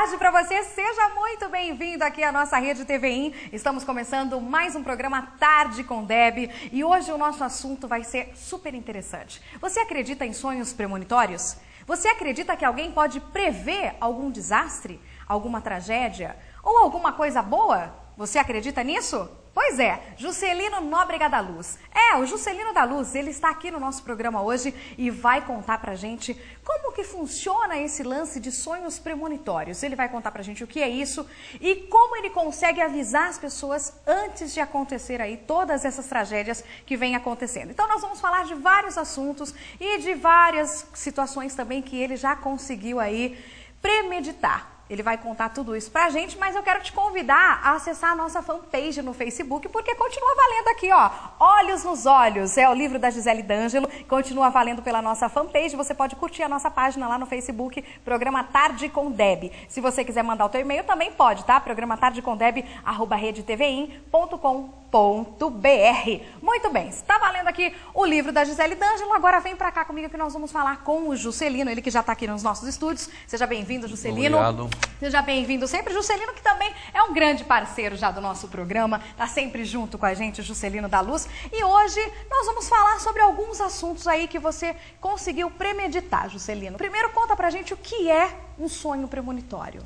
tarde para você, seja muito bem-vindo aqui à nossa rede TVI. Estamos começando mais um programa Tarde com Deb e hoje o nosso assunto vai ser super interessante. Você acredita em sonhos premonitórios? Você acredita que alguém pode prever algum desastre, alguma tragédia ou alguma coisa boa? Você acredita nisso? Pois é, Juscelino Nóbrega da Luz. O Juscelino da Luz, ele está aqui no nosso programa hoje e vai contar pra gente como que funciona esse lance de sonhos premonitórios. Ele vai contar pra gente o que é isso e como ele consegue avisar as pessoas antes de acontecer aí todas essas tragédias que vêm acontecendo. Então nós vamos falar de vários assuntos e de várias situações também que ele já conseguiu aí premeditar. Ele vai contar tudo isso pra gente, mas eu quero te convidar a acessar a nossa fanpage no Facebook, porque continua valendo aqui, ó, Olhos nos Olhos, é o livro da Gisele D'Angelo, continua valendo pela nossa fanpage, você pode curtir a nossa página lá no Facebook, Programa Tarde com Deb. Se você quiser mandar o teu e-mail, também pode, tá? programatardecondeb@redtvim.com.br. Muito bem, está valendo aqui o livro da Gisele D'Angelo, agora vem pra cá comigo que nós vamos falar com o Juscelino, ele que já tá aqui nos nossos estúdios. Seja bem-vindo, Juscelino. Obrigado. Seja bem-vindo sempre, Juscelino, que também é um grande parceiro já do nosso programa, tá sempre junto com a gente, o Juscelino da Luz. E hoje nós vamos falar sobre alguns assuntos aí que você conseguiu premeditar, Juscelino. Primeiro, conta pra gente o que é um sonho premonitório.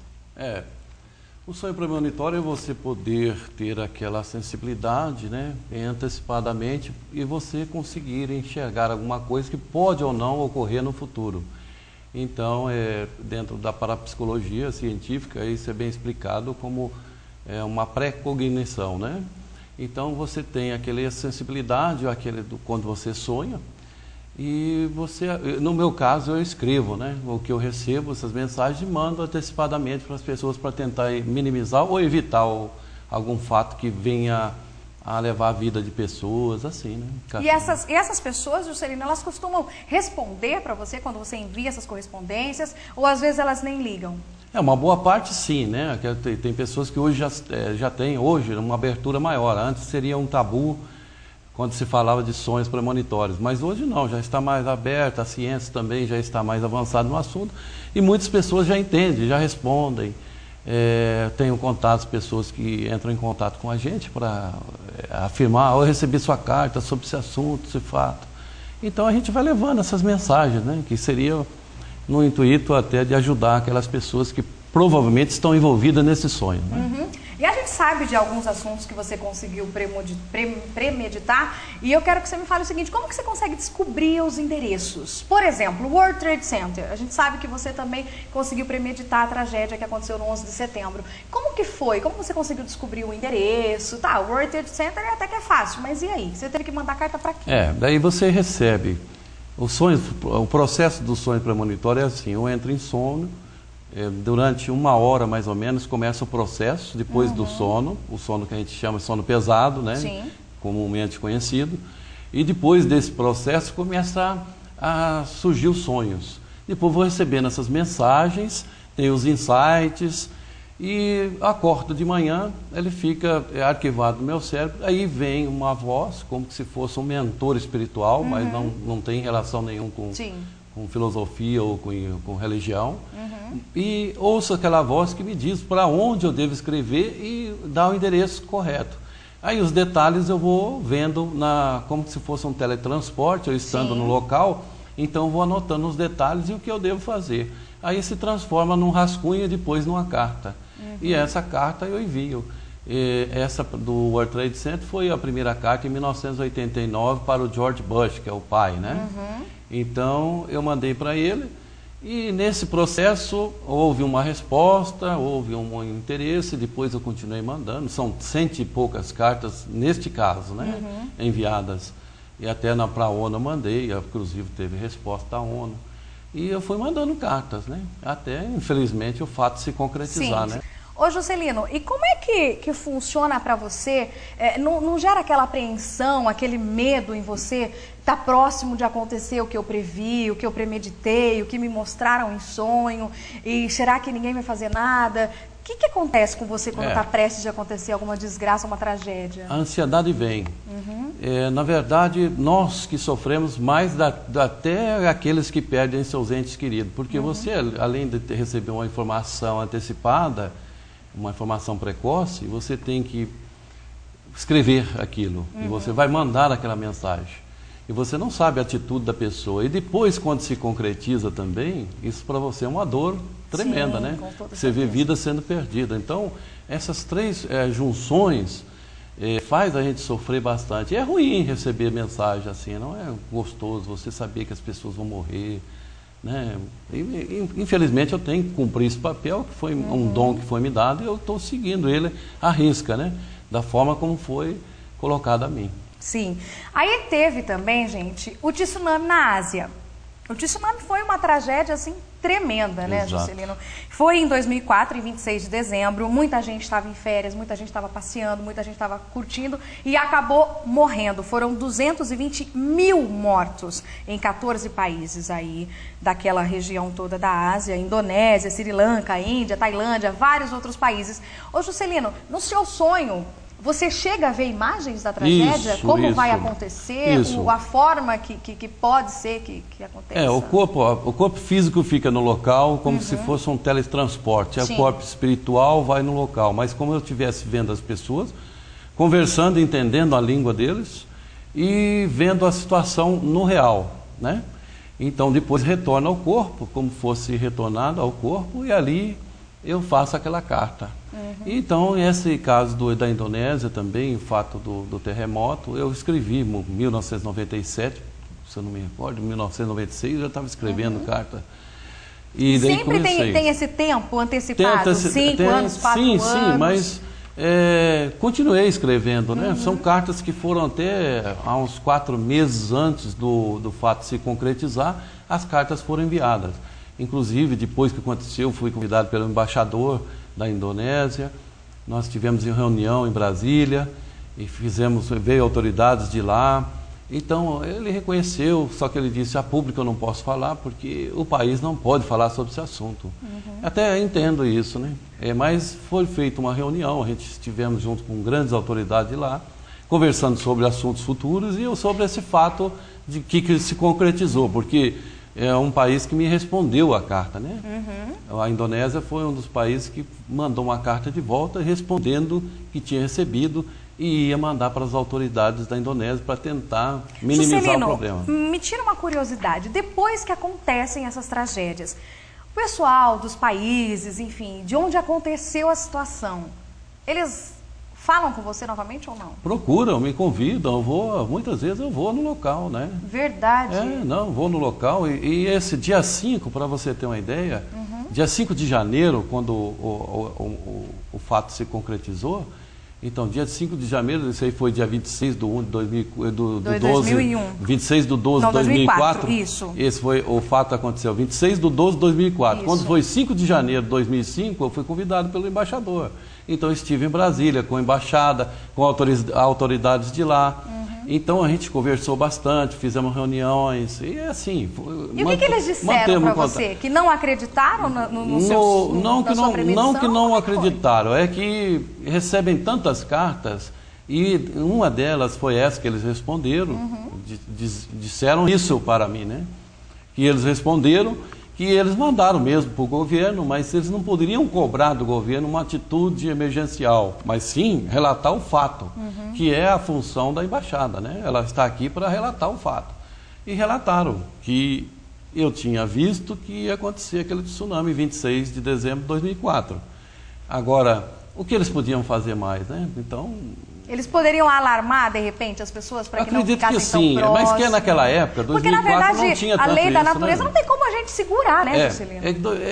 O sonho premonitório é você poder ter aquela sensibilidade, né, antecipadamente, e você conseguir enxergar alguma coisa que pode ou não ocorrer no futuro. Então, dentro da parapsicologia científica, isso é bem explicado como uma pré-cognição, né? Então, você tem aquela sensibilidade, quando você sonha, e no meu caso, eu escrevo, né? O que eu recebo, essas mensagens, e mando antecipadamente para as pessoas para tentar minimizar ou evitar algum fato que venha a levar a vida de pessoas, assim, né? E essas pessoas, Juscelino, elas costumam responder para você quando você envia essas correspondências, ou às vezes elas nem ligam? Uma boa parte sim, né? Tem pessoas que hoje já têm uma abertura maior. Antes seria um tabu quando se falava de sonhos premonitórios, mas hoje não, já está mais aberta, a ciência também já está mais avançada no assunto, e muitas pessoas já entendem, já respondem. Tenho contatos, pessoas que entram em contato com a gente para afirmar, eu recebi sua carta sobre esse assunto, esse fato. Então a gente vai levando essas mensagens, né, que seria no intuito até de ajudar aquelas pessoas que provavelmente estão envolvidas nesse sonho, né? Uhum. E a gente sabe de alguns assuntos que você conseguiu premeditar, e eu quero que você me fale o seguinte, como que você consegue descobrir os endereços? Por exemplo, o World Trade Center, a gente sabe que você também conseguiu premeditar a tragédia que aconteceu no 11 de setembro. Como que foi? Como você conseguiu descobrir o endereço? Tá, o World Trade Center até que é fácil, mas e aí? Você teve que mandar carta para quê? Daí você recebe o processo do sonho premonitório é assim, eu entro em sono, durante 1 hora mais ou menos começa o processo, depois do sono, o sono que a gente chama de sono pesado, né? Sim. Comumente conhecido, e depois desse processo começa a surgir os sonhos. Depois vou recebendo essas mensagens, tem os insights, e acordo de manhã, ele fica arquivado no meu cérebro, aí vem uma voz, como se fosse um mentor espiritual, mas não tem relação nenhuma com filosofia ou com religião, e ouço aquela voz que me diz para onde eu devo escrever e dá o endereço correto. Aí os detalhes eu vou vendo como se fosse um teletransporte, eu estando no local, então eu vou anotando os detalhes e o que eu devo fazer. Aí se transforma num rascunho e depois numa carta. E essa carta eu envio. Essa do World Trade Center foi a primeira carta em 1989 para o George Bush, que é o pai, né? Então eu mandei para ele e nesse processo houve uma resposta, houve um interesse, depois eu continuei mandando, são 100 e poucas cartas neste caso, né? Enviadas, e até para a ONU eu mandei, inclusive teve resposta da ONU, e eu fui mandando cartas, né? Até infelizmente o fato se concretizar, né? Ô Juscelino, e como é que funciona para você? Não gera aquela apreensão, aquele medo em você? Está próximo de acontecer o que eu previ, o que eu premeditei, o que me mostraram em sonho? E será que ninguém vai fazer nada? O que acontece com você quando está prestes de acontecer alguma desgraça, uma tragédia? A ansiedade vem. Na verdade, nós que sofremos mais até aqueles que perdem seus entes queridos. Porque você, além de receber uma informação antecipada, uma informação precoce, você tem que escrever aquilo. E você vai mandar aquela mensagem. E você não sabe a atitude da pessoa. E depois, quando se concretiza também, isso para você é uma dor tremenda, né? Você vê vida sendo perdida. Então, essas três junções faz a gente sofrer bastante. E é ruim receber mensagem assim, não é gostoso você saber que as pessoas vão morrer, né? Infelizmente eu tenho que cumprir esse papel, que foi um dom que foi me dado, e eu estou seguindo ele à risca, né? Da forma como foi colocado a mim. Sim. Aí teve também, gente, o tsunami na Ásia. O tsunami foi uma tragédia, assim, tremenda, né, Juscelino? Foi em 2004, em 26 de dezembro, muita gente estava em férias, muita gente estava passeando, muita gente estava curtindo e acabou morrendo. Foram 220 mil mortos em 14 países aí, daquela região toda da Ásia, Indonésia, Sri Lanka, Índia, Tailândia, vários outros países. Ô, Juscelino, no seu sonho, você chega a ver imagens da tragédia? Como vai acontecer? A forma que pode ser que aconteça? O corpo físico fica no local como se fosse um teletransporte. O corpo espiritual vai no local. Mas como eu estivesse vendo as pessoas, conversando, entendendo a língua deles e vendo a situação no real, né? Então depois retorna ao corpo, como fosse retornado ao corpo, e ali eu faço aquela carta. Então, esse caso da Indonésia também, o fato do terremoto, eu escrevi em 1997, se eu não me recordo, em 1996, eu já estava escrevendo carta. E daí sempre tem esse tempo antecipado, 5 anos, 4 anos? Sim, mas continuei escrevendo, né? São cartas que foram até há uns 4 meses antes do fato se concretizar, as cartas foram enviadas. Inclusive, depois que aconteceu, fui convidado pelo embaixador da Indonésia, nós tivemos uma reunião em Brasília e veio autoridades de lá. Então ele reconheceu, só que ele disse: a público eu não posso falar porque o país não pode falar sobre esse assunto. Até entendo isso, né? Mas foi feita uma reunião, a gente estivemos junto com grandes autoridades de lá, conversando sobre assuntos futuros e sobre esse fato de que se concretizou, porque é um país que me respondeu a carta, né? A Indonésia foi um dos países que mandou uma carta de volta respondendo que tinha recebido e ia mandar para as autoridades da Indonésia para tentar minimizar Juscelino, o problema. Me tira uma curiosidade, depois que acontecem essas tragédias, o pessoal dos países, enfim, de onde aconteceu a situação, eles falam com você novamente ou não? Procuram, me convidam, muitas vezes eu vou no local, né? Verdade? Vou no local e esse dia 5, para você ter uma ideia, dia 5 de janeiro, quando o fato se concretizou, então dia 5 de janeiro, isso aí foi dia 26 de 1 de 2001. 26 de 12 de 2004. Isso. Esse foi, o fato aconteceu 26 de 12 de 2004. Isso. Quando foi 5 de janeiro de 2005, eu fui convidado pelo embaixador. Então eu estive em Brasília com a embaixada, com autoridades de lá. Então a gente conversou bastante, fizemos reuniões e assim. E o que eles disseram para você? Que não acreditaram no seu Não que não acreditaram, é que recebem tantas cartas e uma delas foi essa que eles responderam, disseram isso para mim, né? Que eles responderam que eles mandaram mesmo para o governo, mas eles não poderiam cobrar do governo uma atitude emergencial, mas sim relatar o fato, que é a função da embaixada, né? Ela está aqui para relatar o fato. E relataram que eu tinha visto que ia acontecer aquele tsunami 26 de dezembro de 2004. Agora, o que eles podiam fazer mais, né? Então... Eles poderiam alarmar, de repente, as pessoas para que não ficassem tão próximas? Acredito que sim, mas que naquela época, 2004, porque, na verdade, não tinha a lei da isso, natureza, né? não tem como a gente segurar, né, Juscelino?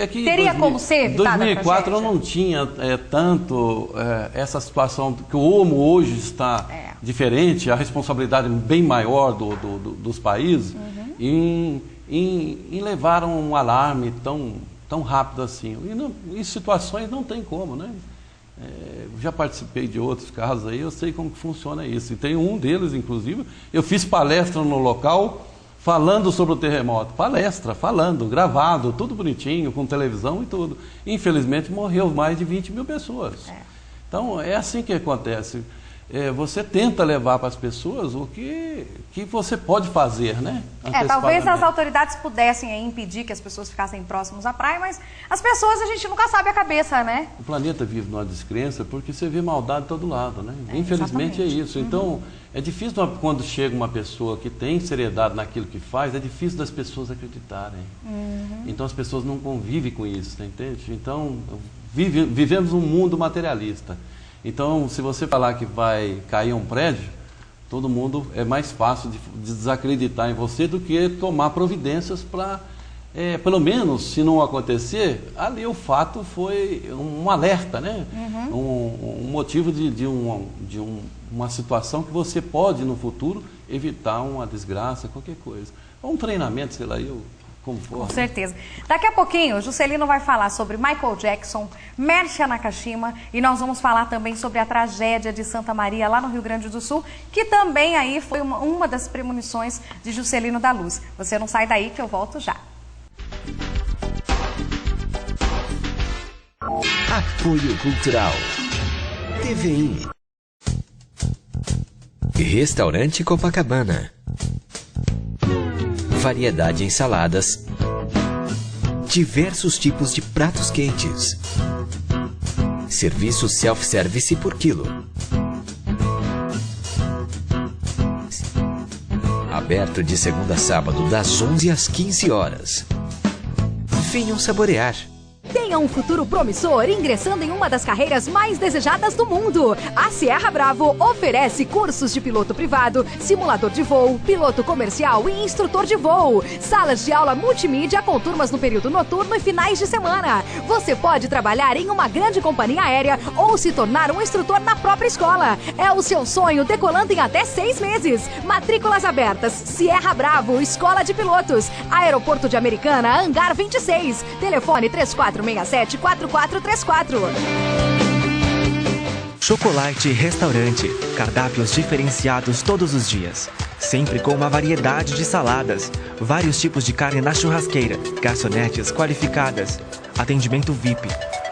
Que teria como ser evitada a tragédia? 2004 eu não tinha tanto essa situação que o Homo hoje está diferente, a responsabilidade bem maior dos países em levar um alarme tão rápido assim. E situações não tem como, né? Já participei de outros casos aí, eu sei como que funciona isso. E tem um deles, inclusive, eu fiz palestra no local falando sobre o terremoto, palestra, falando, gravado, tudo bonitinho, com televisão e tudo. Infelizmente morreu mais de 20 mil pessoas. Então é assim que acontece. Você tenta levar para as pessoas o que você pode fazer, né? Talvez as autoridades pudessem aí impedir que as pessoas ficassem próximas à praia, mas as pessoas a gente nunca sabe a cabeça, né? O planeta vive numa descrença porque você vê maldade de todo lado, né? Infelizmente exatamente. É isso. Então, é difícil quando chega uma pessoa que tem seriedade naquilo que faz, é difícil das pessoas acreditarem. Então as pessoas não convivem com isso, entende? Então, vivemos um mundo materialista. Então, se você falar que vai cair um prédio, todo mundo é mais fácil de desacreditar em você do que tomar providências para, pelo menos, se não acontecer, ali o fato foi um alerta, né? Um motivo de uma situação que você pode, no futuro, evitar uma desgraça, qualquer coisa. Um treinamento, sei lá, como for. Com certeza. Daqui a pouquinho, o Juscelino vai falar sobre Michael Jackson, Mercy Nakashima, e nós vamos falar também sobre a tragédia de Santa Maria, lá no Rio Grande do Sul, que também aí foi uma das premonições de Juscelino da Luz. Você não sai daí que eu volto já. Apoio Cultural. TVI. Restaurante Copacabana. Variedade em saladas. Diversos tipos de pratos quentes. Serviço self-service por quilo. Aberto de segunda a sábado, das 11 às 15 horas. Venham saborear. Tenha um futuro promissor ingressando em uma das carreiras mais desejadas do mundo. A Sierra Bravo oferece cursos de piloto privado, simulador de voo, piloto comercial e instrutor de voo. Salas de aula multimídia com turmas no período noturno e finais de semana. Você pode trabalhar em uma grande companhia aérea ou se tornar um instrutor na própria escola. É o seu sonho decolando em até 6 meses. Matrículas abertas. Sierra Bravo, Escola de Pilotos. Aeroporto de Americana, Hangar 26. Telefone 3467-4434. Chocolate Restaurante. Cardápios diferenciados todos os dias. Sempre com uma variedade de saladas. Vários tipos de carne na churrasqueira. Garçonetes qualificadas. Atendimento VIP.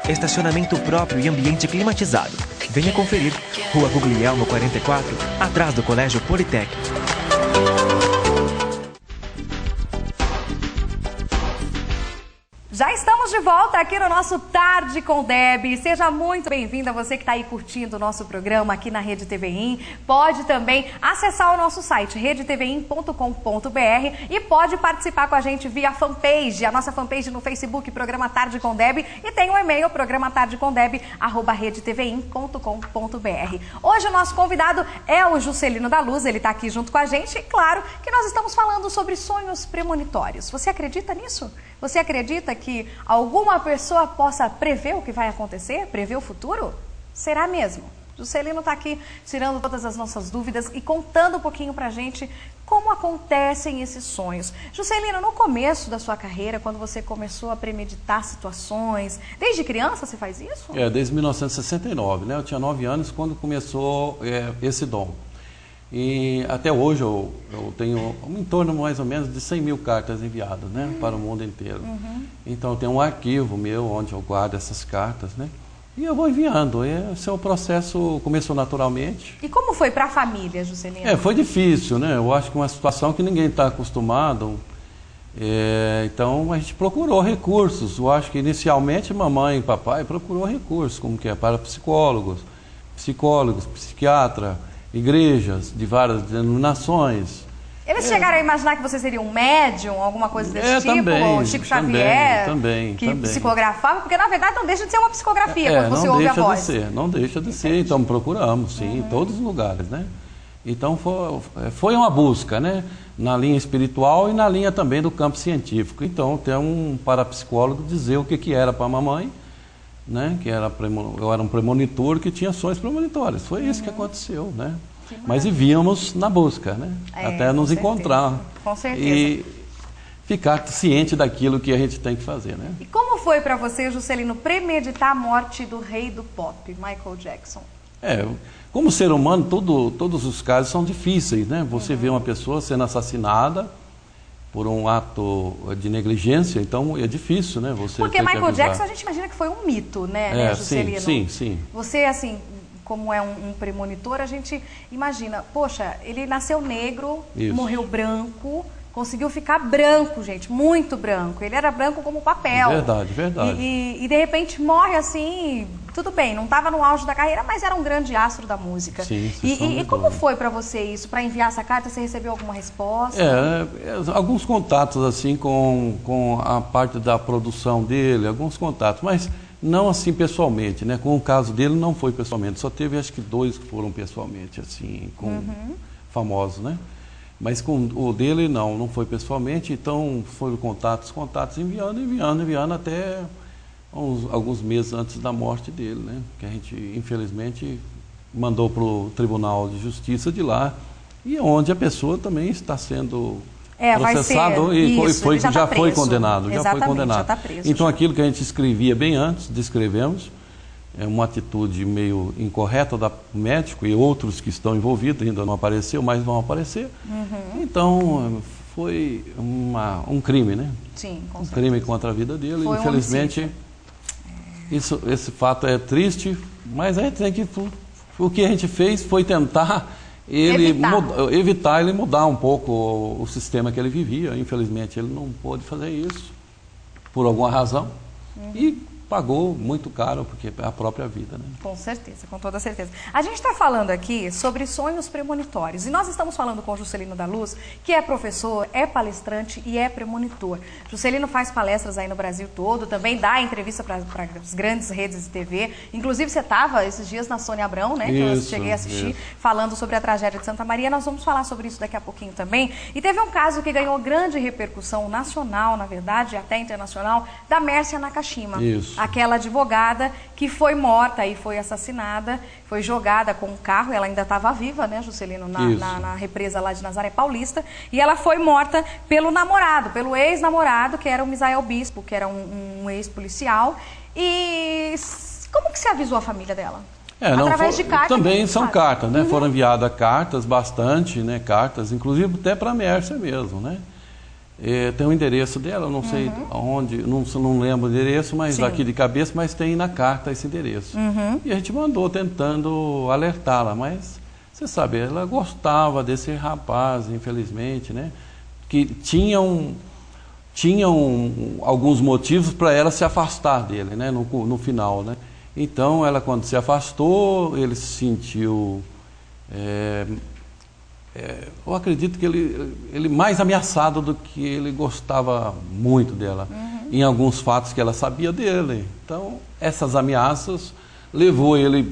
Estacionamento próprio e ambiente climatizado. Venha conferir. Rua Guglielmo 44, atrás do Colégio Politécnico. Já estamos de volta aqui no nosso Tarde com Deb. Seja muito bem-vinda, você que está aí curtindo o nosso programa aqui na Rede TVI. Pode também acessar o nosso site, redetvim.com.br, e pode participar com a gente via fanpage, a nossa fanpage no Facebook, Programa Tarde com Deb, e tem o e-mail, programatardecondeb@redetvim.com.br. Hoje o nosso convidado é o Juscelino da Luz, ele está aqui junto com a gente, e claro que nós estamos falando sobre sonhos premonitórios. Você acredita nisso? Você acredita que alguma pessoa possa prever o que vai acontecer, prever o futuro? Será mesmo? Juscelino está aqui tirando todas as nossas dúvidas e contando um pouquinho pra gente como acontecem esses sonhos. Juscelino, no começo da sua carreira, quando você começou a premeditar situações, desde criança você faz isso? Desde 1969, né? Eu tinha 9 anos quando começou esse dom. E até hoje eu tenho em torno mais ou menos de 100 mil cartas enviadas, né, para o mundo inteiro. Então eu tenho um arquivo meu onde eu guardo essas cartas, né, e eu vou enviando. Esse é o processo, começou naturalmente. E como foi para a família, Juscelino? Foi difícil, né? Eu acho que uma situação que ninguém está acostumado. Então a gente procurou recursos. Eu acho que inicialmente mamãe e papai procurou recursos, como que é para psicólogos, psiquiatra, igrejas de várias denominações. Eles chegaram a imaginar que você seria um médium, alguma coisa desse tipo? Também, ou Chico Xavier, também. psicografava? Porque na verdade não deixa de ser uma psicografia quando você ouve a voz. Não deixa de ser, então procuramos, sim, em todos os lugares, né? Então foi uma busca, né? Na linha espiritual e na linha também do campo científico. Então tem um parapsicólogo dizer o que era para a mamãe, né? Que eu era um premonitor que tinha sonhos premonitórios. Foi isso que aconteceu, né? Mas vivíamos na busca, né? Até nos encontrar. Com certeza. E ficar ciente daquilo que a gente tem que fazer, né? E como foi para você, Juscelino, premeditar a morte do rei do pop, Michael Jackson? Como ser humano, todos os casos são difíceis, né? Você vê uma pessoa sendo assassinada por um ato de negligência, então é difícil, né? Você Porque ter que Michael avisar. Jackson a gente imagina que foi um mito, né, Juscelino? Sim. Você, assim, como é um premonitor, a gente imagina, poxa, ele nasceu negro, Isso. morreu branco, conseguiu ficar branco, gente, muito branco. Ele era branco como papel. Verdade. E de repente morre assim, tudo bem, não estava no auge da carreira, mas era um grande astro da música. Sim, e como foi para você isso? Para enviar essa carta, você recebeu alguma resposta? Alguns contatos assim com a parte da produção dele, alguns contatos, mas não assim pessoalmente, né? Com o caso dele não foi pessoalmente, só teve acho que 2 que foram pessoalmente, assim, com famosos, né? Mas com o dele não foi pessoalmente, então foram contatos, enviando até alguns meses antes da morte dele, né? Que a gente, infelizmente, mandou para o Tribunal de Justiça de lá, e onde a pessoa também está sendo processado já foi condenado. Exatamente, já está preso. Então aquilo que a gente escrevia bem antes, descrevemos, é uma atitude meio incorreta da médico e outros que estão envolvidos, ainda não apareceu, mas vão aparecer. Então, foi um crime, né? Sim, com certeza. Crime contra a vida dele. Foi infelizmente, esse fato é triste, mas a gente tem que... O que a gente fez foi tentar evitar ele mudar um pouco o sistema que ele vivia. Infelizmente, ele não pôde fazer isso, por alguma razão. E pagou muito caro, porque é a própria vida, né? Com certeza, com toda certeza. A gente está falando aqui sobre sonhos premonitórios, e nós estamos falando com o Juscelino da Luz, que é professor, é palestrante e é premonitor. Juscelino faz palestras aí no Brasil todo, também dá entrevista para as grandes redes de TV. Inclusive, você estava esses dias na Sônia Abrão, né? Que eu cheguei a assistir, falando sobre a tragédia de Santa Maria. Nós vamos falar sobre isso daqui a pouquinho também. E teve um caso que ganhou grande repercussão nacional, na verdade, até internacional, da Mércia Nakashima. Isso. Aquela advogada que foi morta e foi assassinada, foi jogada com um carro, ela ainda estava viva, né, Juscelino, na represa lá de Nazaré Paulista, e ela foi morta pelo namorado, pelo ex-namorado, que era o Misael Bispo, que era um ex-policial. E como que você avisou a família dela? Através de cartas? Também são cartas, né? Foram enviadas cartas, bastante, né? Cartas, inclusive até para a Mércia mesmo, né? Tem o endereço dela, eu não sei onde, não lembro o endereço, mas aqui de cabeça, mas tem na carta esse endereço. E a gente mandou tentando alertá-la, mas você sabe, ela gostava desse rapaz, infelizmente, né? Que tinham alguns motivos para ela se afastar dele, né? No final, né? Então, ela quando se afastou, ele se sentiu... eu acredito que ele mais ameaçado do que ele gostava muito dela, em alguns fatos que ela sabia dele. Então, essas ameaças levou ele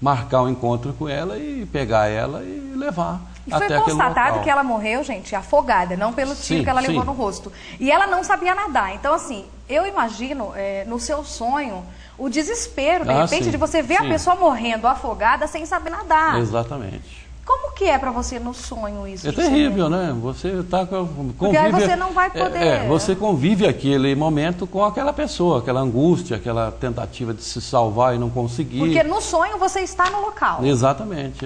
marcar um encontro com ela e pegar ela e levar até aquele local. Foi constatado que ela morreu, gente, afogada, não pelo tiro que ela levou no rosto. E ela não sabia nadar. Então, assim, eu imagino no seu sonho o desespero, de repente, de você ver a pessoa morrendo afogada sem saber nadar. Exatamente. Como que é para você no sonho isso? É terrível, né? Você está porque aí você não vai poder... você convive aquele momento com aquela pessoa, aquela angústia, aquela tentativa de se salvar e não conseguir. Porque no sonho você está no local. Exatamente.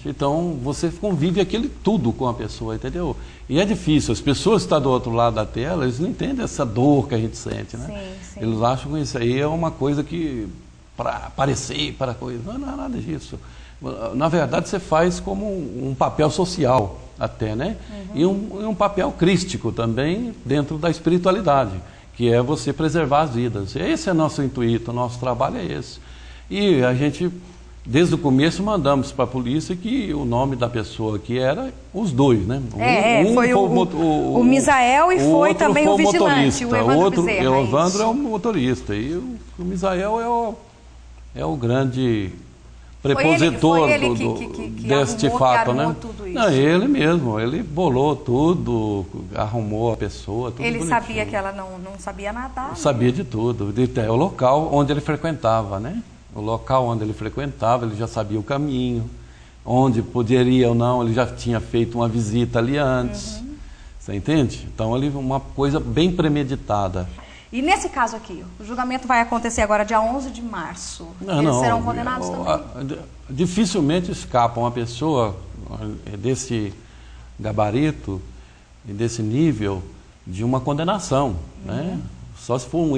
Então, você convive aquele tudo com a pessoa, entendeu? E é difícil. As pessoas que estão do outro lado da tela, eles não entendem essa dor que a gente sente, né? Sim. Eles acham que isso aí é uma coisa que... para aparecer, para coisa... Não é nada disso. Na verdade, você faz como um papel social até, né? E um papel crístico também dentro da espiritualidade, que é você preservar as vidas. Esse é nosso intuito, o nosso trabalho é esse. E a gente, desde o começo, mandamos para a polícia que o nome da pessoa que era os dois, né? Foi o Misael e foi também o vigilante, o Evandro Bezerra. O Evandro é o motorista e o Misael é o grande... prepositor deste fato, né? Tudo isso. Não, ele mesmo, ele bolou tudo, arrumou a pessoa, tudo ele bonitinho. Sabia que ela não sabia nadar? Sabia de tudo, o local onde ele frequentava, né? O local onde ele frequentava, ele já sabia o caminho, onde poderia ou não, ele já tinha feito uma visita ali antes, você entende? Então, uma coisa bem premeditada. E nesse caso aqui, o julgamento vai acontecer agora dia 11 de março. Eles serão condenados também? Dificilmente escapa uma pessoa desse gabarito e desse nível, de uma condenação, né? Só se for um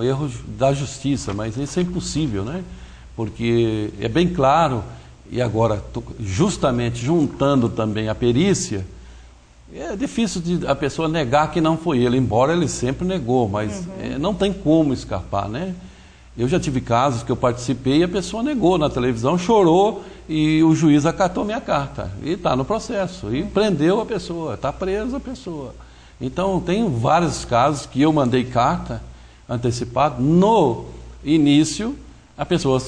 erro da justiça, mas isso é impossível, né? Porque é bem claro, e agora justamente juntando também a perícia, é difícil a pessoa negar que não foi ele, embora ele sempre negou, mas não tem como escapar, né? Eu já tive casos que eu participei e a pessoa negou na televisão, chorou e o juiz acatou minha carta. E está no processo, e prendeu a pessoa, está presa a pessoa. Então, tem vários casos que eu mandei carta antecipada. No início, a pessoa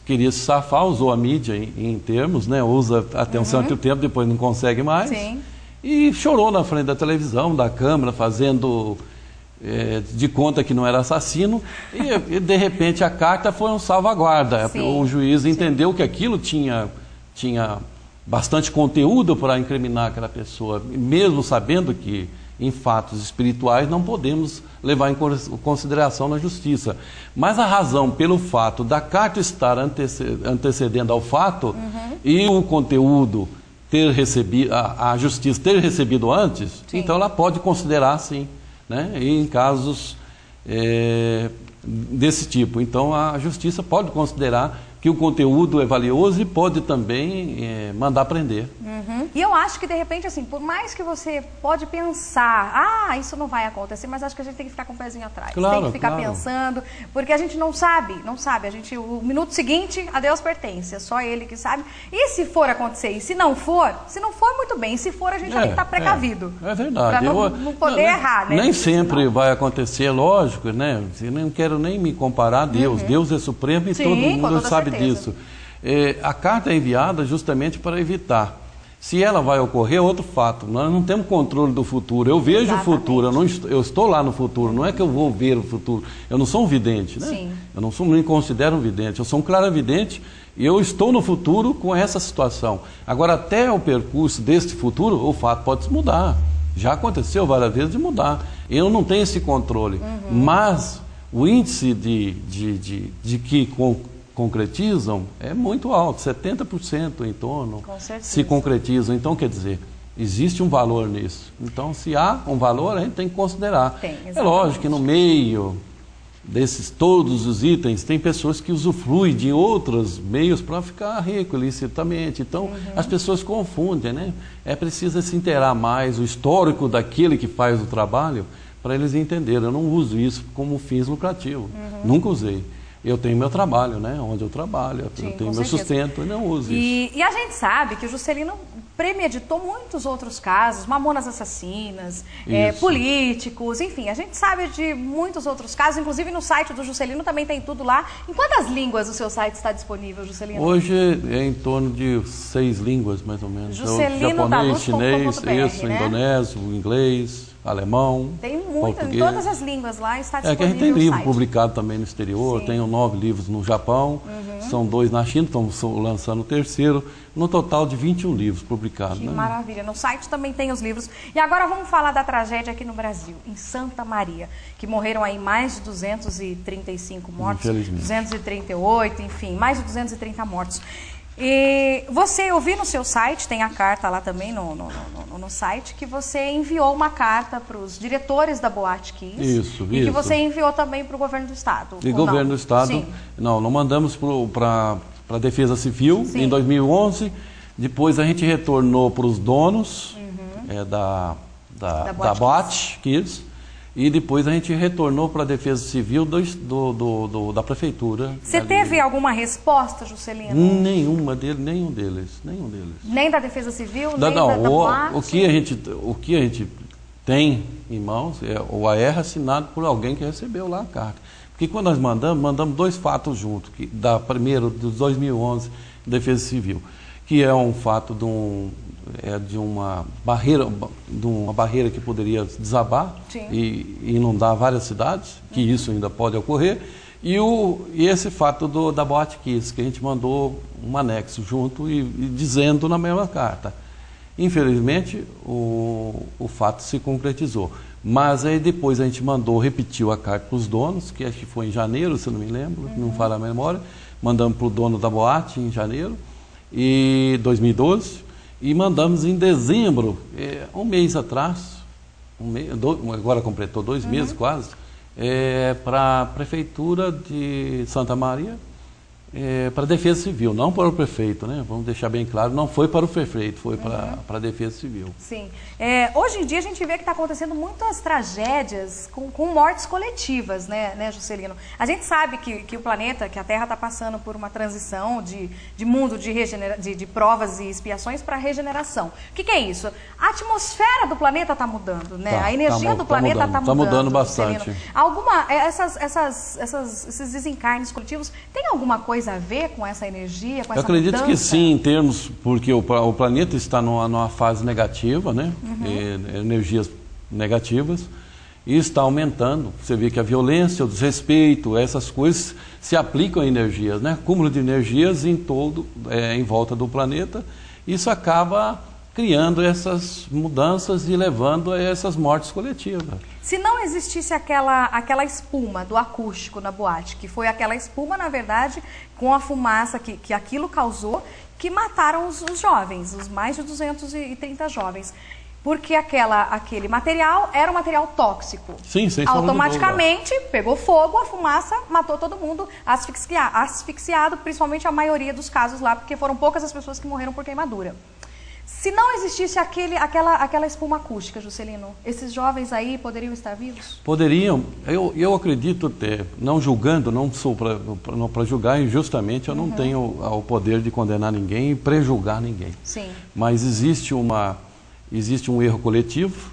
queria se safar, usou a mídia em termos, né? Usa até um certo tempo, depois não consegue mais. Sim. E chorou na frente da televisão, da câmera, fazendo de conta que não era assassino. E de repente a carta foi um salvaguarda. Sim. O juiz entendeu que aquilo tinha bastante conteúdo para incriminar aquela pessoa, mesmo sabendo que em fatos espirituais não podemos levar em consideração na justiça. Mas a razão pelo fato da carta estar antecedendo ao fato e o conteúdo ter recebido, a justiça ter recebido antes, Sim. então ela pode considerar sim, né? E em casos desse tipo. Então a justiça pode considerar que o conteúdo é valioso e pode também mandar prender. E eu acho que, de repente, assim, por mais que você pode pensar, isso não vai acontecer, mas acho que a gente tem que ficar com o pezinho atrás. Claro, tem que ficar claro. pensando, porque a gente não sabe. O minuto seguinte, a Deus pertence, é só Ele que sabe. E se for acontecer, e se não for, muito bem. Se for, a gente já tem que estar precavido. É verdade. Para não poder errar, né? Nem sempre vai acontecer, lógico, né? Eu não quero nem me comparar a Deus. Deus é supremo e Sim, todo com mundo toda sabe certeza. disso. A carta é enviada justamente para evitar. Se ela vai ocorrer, é outro fato. Nós não temos controle do futuro. Eu vejo Exatamente. o futuro, eu estou lá no futuro. Não é que eu vou ver o futuro. Eu não sou um vidente, né? Sim. Eu não me considero um vidente. Eu sou um clarividente e eu estou no futuro com essa situação. Agora, até o percurso deste futuro, o fato pode mudar. Já aconteceu várias vezes de mudar. Eu não tenho esse controle. Mas o índice de que concretizam é muito alto, 70% em torno Com certeza. se concretizam. Então, quer dizer, existe um valor nisso. Então, se há um valor, a gente tem que considerar. Tem, É exatamente. lógico que no meio desses todos os itens, tem pessoas que usufruem de outros meios para ficar rico ilicitamente. Então, as pessoas confundem, né? É preciso se inteirar mais o histórico daquele que faz o trabalho para eles entenderem. Eu não uso isso como fins lucrativos. Nunca usei. Eu tenho meu trabalho, né? Onde eu trabalho, Sim, eu tenho com meu certeza. sustento, eu não uso isso. E a gente sabe que o Juscelino premeditou muitos outros casos, mamonas assassinas, Isso. políticos, enfim, a gente sabe de muitos outros casos, inclusive no site do Juscelino também tem tudo lá. Em quantas línguas o seu site está disponível, Juscelino? Hoje é em torno de 6 línguas, mais ou menos. Juscelino.com.br, Japonês, chinês, isso, né? indonésio, inglês, alemão, Tem muitas, em português. todas as línguas lá está disponível Que a gente tem o livro site. publicado também no exterior, Sim. tenho 9 livros no Japão, são 2 na China, estamos lançando o 3º, no total de 21 livros publicados. Que né? maravilha. No site também tem os livros. E agora vamos falar da tragédia aqui no Brasil, em Santa Maria, que morreram aí mais de 235 mortos, Infelizmente. 238, enfim, mais de 230 mortos. E eu vi no seu site, tem a carta lá também no site, que você enviou uma carta para os diretores da Boate Kiss. Isso, E que isso. você enviou também para o governo do Estado. E ou governo não? do Estado, Sim. não mandamos para a Defesa Civil Sim. em 2011, depois a gente retornou para os donos da Boate Boate Kiss, e depois a gente retornou para a Defesa Civil da Prefeitura. Você ali. teve alguma resposta, Juscelino? Nenhum deles. Nem da Defesa Civil, Não, nem da Boate? o que a gente tem em mãos é o AR assinado por alguém que recebeu lá a carta. Porque quando nós mandamos 2 fatos juntos, primeiro dos 2011, Defesa Civil, que é um fato de uma barreira que poderia desabar Sim. e inundar várias cidades, que isso ainda pode ocorrer, e esse fato da Boate Kiss, que a gente mandou um anexo junto e dizendo na mesma carta. Infelizmente, o fato se concretizou. Mas aí depois a gente repetiu a carta para os donos, que acho que foi em janeiro, se eu não me lembro, não falha a memória. Mandamos para o dono da boate em janeiro, e 2012, e mandamos em dezembro, um mês atrás, agora completou 2 meses quase, para a Prefeitura de Santa Maria, para a Defesa Civil, não para o prefeito, né? Vamos deixar bem claro, não foi para o prefeito, foi para a Defesa Civil. Sim. Hoje em dia a gente vê que está acontecendo muitas tragédias com mortes coletivas, né, Juscelino? A gente sabe que o planeta, que a Terra está passando por uma transição de mundo de provas e expiações para regeneração. O que é isso? A atmosfera do planeta está mudando, né? A energia do planeta está mudando. Está mudando bastante. Esses desencarnes coletivos, tem alguma coisa a ver com essa energia, com essa mudança? Eu acredito que sim, em termos, porque o planeta está numa fase negativa, né? Energias negativas, e está aumentando. Você vê que a violência, o desrespeito, essas coisas se aplicam a energias, né? Acúmulo de energias em volta do planeta. Isso acaba criando essas mudanças e levando a essas mortes coletivas. Se não existisse aquela espuma do acústico na boate, que foi aquela espuma, na verdade, com a fumaça que aquilo causou, que mataram os jovens, os mais de 230 jovens. Porque aquele material era um material tóxico. Sim, sem sombra de dúvida. Automaticamente pegou fogo, a fumaça matou todo mundo asfixiado, principalmente a maioria dos casos lá, porque foram poucas as pessoas que morreram por queimadura. Se não existisse aquela espuma acústica, Juscelino, esses jovens aí poderiam estar vivos? Poderiam. Eu acredito até, não julgando, não sou para julgar injustamente, eu não tenho o poder de condenar ninguém e prejulgar ninguém. Sim. Mas existe um erro coletivo,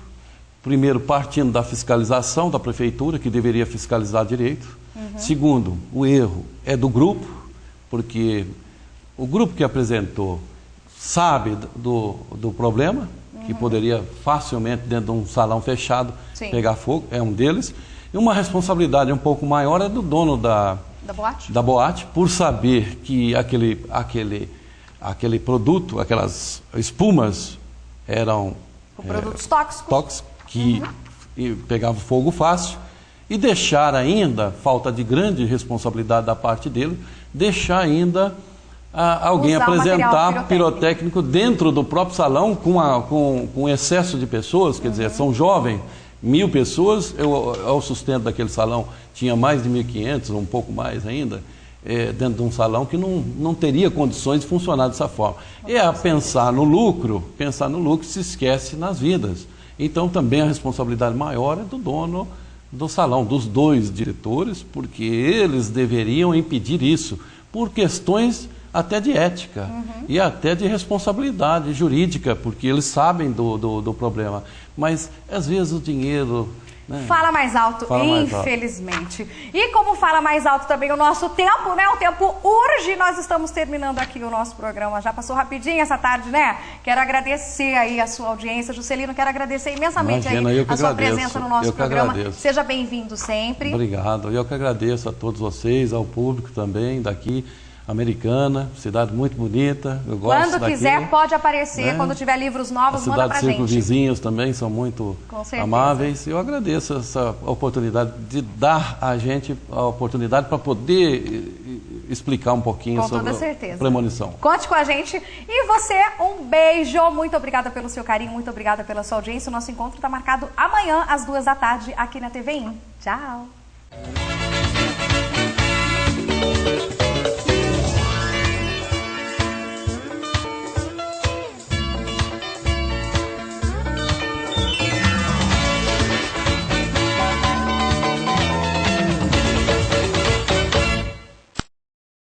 primeiro partindo da fiscalização da prefeitura, que deveria fiscalizar direito. Segundo, o erro é do grupo, porque o grupo que apresentou sabe do problema, que poderia facilmente, dentro de um salão fechado, pegar fogo, é um deles. E uma responsabilidade um pouco maior é do dono da boate, por saber que aquele produto, aquelas espumas, eram produtos tóxicos que pegavam fogo fácil, e deixar ainda, falta de grande responsabilidade da parte dele, deixar ainda alguém apresentar pirotécnico dentro do próprio salão com excesso de pessoas, quer dizer, são jovens, 1.000 pessoas, o sustento daquele salão tinha mais de 1.500, um pouco mais ainda, dentro de um salão que não teria condições de funcionar dessa forma. Pensar no lucro se esquece nas vidas. Então também a responsabilidade maior é do dono do salão, dos 2 diretores, porque eles deveriam impedir isso, por questões até de ética e até de responsabilidade jurídica, porque eles sabem do problema. Mas às vezes o dinheiro... né? Fala mais alto, infelizmente. E como fala mais alto também o nosso tempo, né? O tempo urge, nós estamos terminando aqui o nosso programa. Já passou rapidinho essa tarde, né? Quero agradecer aí a sua audiência, Juscelino, quero agradecer imensamente a sua presença no nosso programa. Seja bem-vindo sempre. Obrigado, eu que agradeço a todos vocês, ao público também daqui. Americana, cidade muito bonita, eu gosto Quando quiser, pode aparecer, né? Quando tiver livros novos, manda pra gente. A cidade de vizinhos também são muito amáveis. Eu agradeço essa oportunidade de dar a gente a oportunidade para poder explicar um pouquinho sobre a premonição. Conte com a gente. E você, um beijo. Muito obrigada pelo seu carinho, muito obrigada pela sua audiência. O nosso encontro está marcado amanhã, às 2 da tarde, aqui na TVI. Tchau.